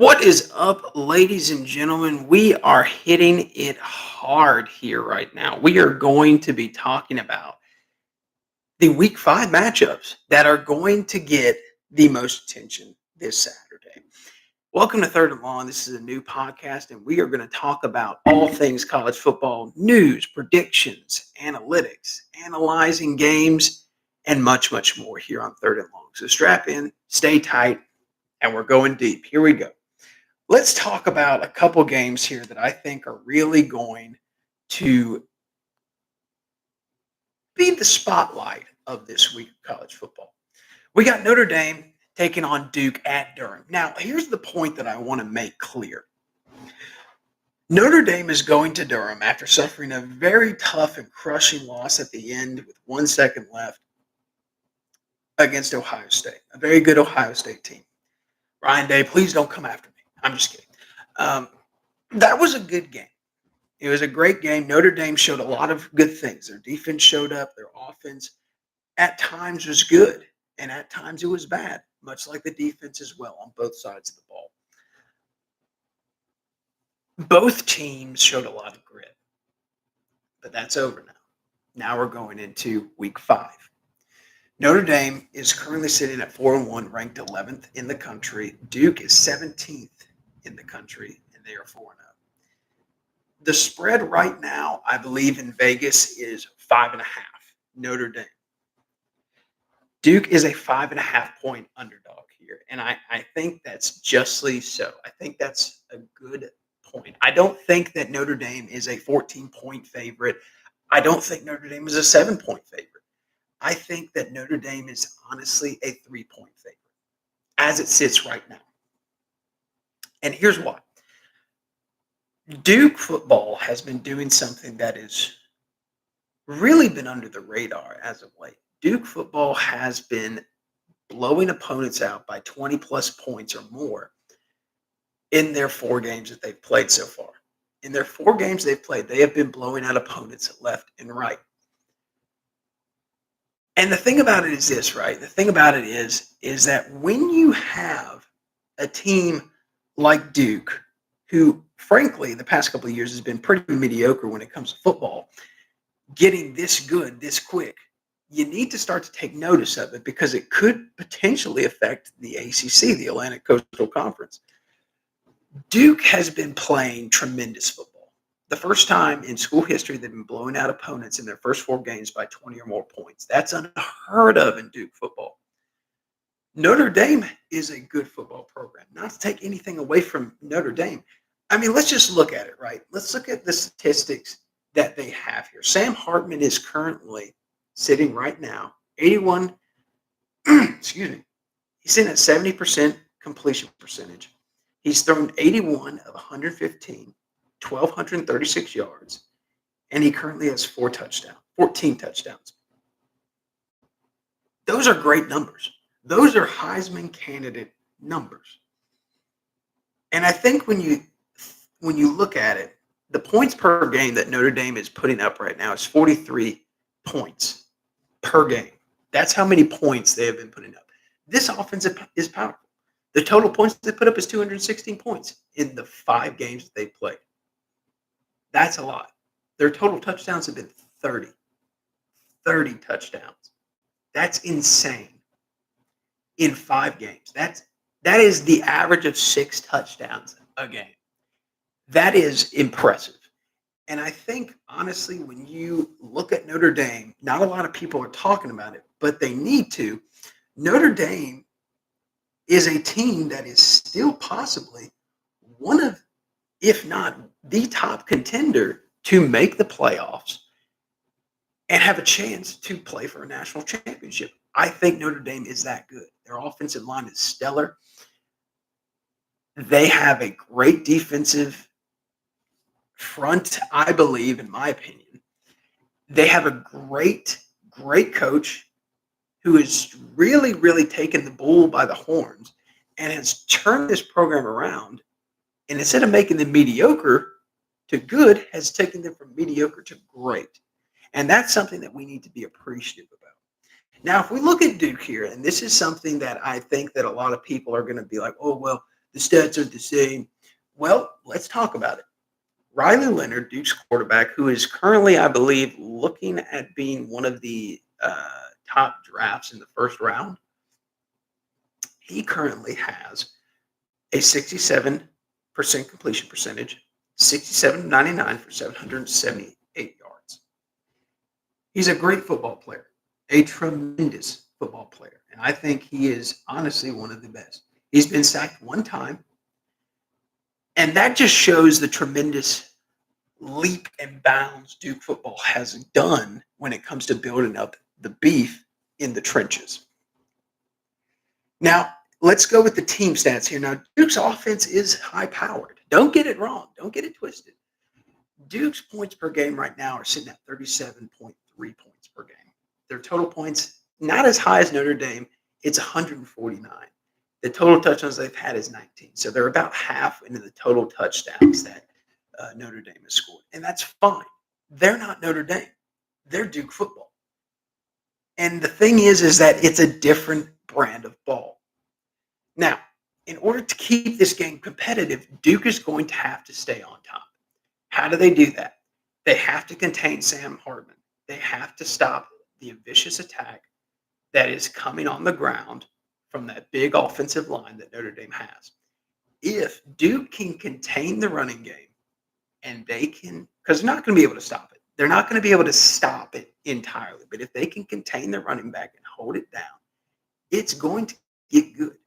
What is up, ladies and gentlemen? We are hitting it hard here right now. We are going to be talking about the week 5 matchups that are going to get the most attention this Saturday. Welcome to Third and Long. This is a new podcast, and we are going to talk about all things college football news, predictions, analytics, analyzing games, and much, much more here on Third and Long. So strap in, stay tight, and we're going deep. Here we go. Let's talk about a couple games here that I think are really going to be the spotlight of this week of college football. We got Notre Dame taking on Duke at Durham. Now, here's the point that I want to make clear. Notre Dame is going to Durham after suffering a very tough and crushing loss at the end with 1 second left against Ohio State, a very good Ohio State team. Ryan Day, please don't come after me. I'm just kidding. That was a good game. It was a great game. Notre Dame showed a lot of good things. Their defense showed up. Their offense at times was good, and at times it was bad, much like the defense as well on both sides of the ball. Both teams showed a lot of grit, but that's over now. Now we're going into week 5. Notre Dame is currently sitting at 4-1, ranked 11th in the country. Duke is 17th in the country, and they are 4-0. The spread right now, I believe in Vegas, is 5.5. Notre Dame. Duke is a 5.5-point underdog here, and I think that's justly so. I think that's a good point. I don't think that Notre Dame is a 14-point favorite. I don't think Notre Dame is a 7-point favorite. I think that Notre Dame is honestly a 3-point favorite as it sits right now. And here's why. Duke football has been doing something that has really been under the radar as of late. Duke football has been blowing opponents out by 20-plus points or more in their 4 games that they've played so far. In their 4 games they've played, they have been blowing out opponents left and right. And the thing about it is this, right? The thing about it is that when you have a team like Duke, who, frankly, the past couple of years has been pretty mediocre when it comes to football, getting this good this quick, you need to start to take notice of it because it could potentially affect the ACC, the Atlantic Coastal Conference. Duke has been playing tremendous football. The first time in school history they've been blowing out opponents in their first 4 games by 20 or more points. That's unheard of in Duke football. Notre Dame is a good football program. Not to take anything away from Notre Dame. I mean, let's just look at it, right? Let's look at the statistics that they have here. Sam Hartman is currently sitting right now, 81, excuse me, he's sitting at 70% completion percentage. He's thrown 81 of 115, 1,236 yards, and he currently has 14 touchdowns. Those are great numbers. Those are Heisman candidate numbers. And I think when you look at it, the points per game that Notre Dame is putting up right now is 43 points per game. That's how many points they have been putting up. This offense is powerful. The total points they put up is 216 points in the 5 games that they've played. That's a lot. Their total touchdowns have been 30. 30 touchdowns. That's insane. In 5 games. That is the average of 6 touchdowns a game. That is impressive. And I think, honestly, when you look at Notre Dame, not a lot of people are talking about it, but they need to. Notre Dame is a team that is still possibly one of, if not the top contender to make the playoffs and have a chance to play for a national championship. I think Notre Dame is that good. Their offensive line is stellar. They have a great defensive front, I believe, in my opinion. They have a great coach who has really, really taken the bull by the horns and has turned this program around. And instead of making them mediocre to good, has taken them from mediocre to great. And that's something that we need to be appreciative about. Now, if we look at Duke here, and this is something that I think that a lot of people are going to be like, oh, well, The stats are the same. Well, let's talk about it. Riley Leonard, Duke's quarterback, who is currently, I believe, looking at being one of the top drafts in the first round, he currently has a 67% completion percentage, 67-99 for 778 yards. He's a great football player, a tremendous football player. And I think he is honestly one of the best. He's been sacked one time. And that just shows the tremendous leap and bounds Duke football has done when it comes to building up the beef in the trenches. Now, let's go with the team stats here. Now, Duke's offense is high-powered. Don't get it wrong. Don't get it twisted. Duke's points per game right now are sitting at 37.3 points per game. Their total points, not as high as Notre Dame. It's 149. The total touchdowns they've had is 19. So they're about half into the total touchdowns that Notre Dame has scored. And that's fine. They're not Notre Dame. They're Duke football. And the thing is that it's a different brand of ball. Now, in order to keep this game competitive, Duke is going to have to stay on top. How do they do that? They have to contain Sam Hartman. They have to stop the vicious attack that is coming on the ground from that big offensive line that Notre Dame has. If Duke can contain the running game, and they can, because they're not going to be able to stop it. They're not going to be able to stop it entirely. But if they can contain the running back and hold it down, it's going to get good.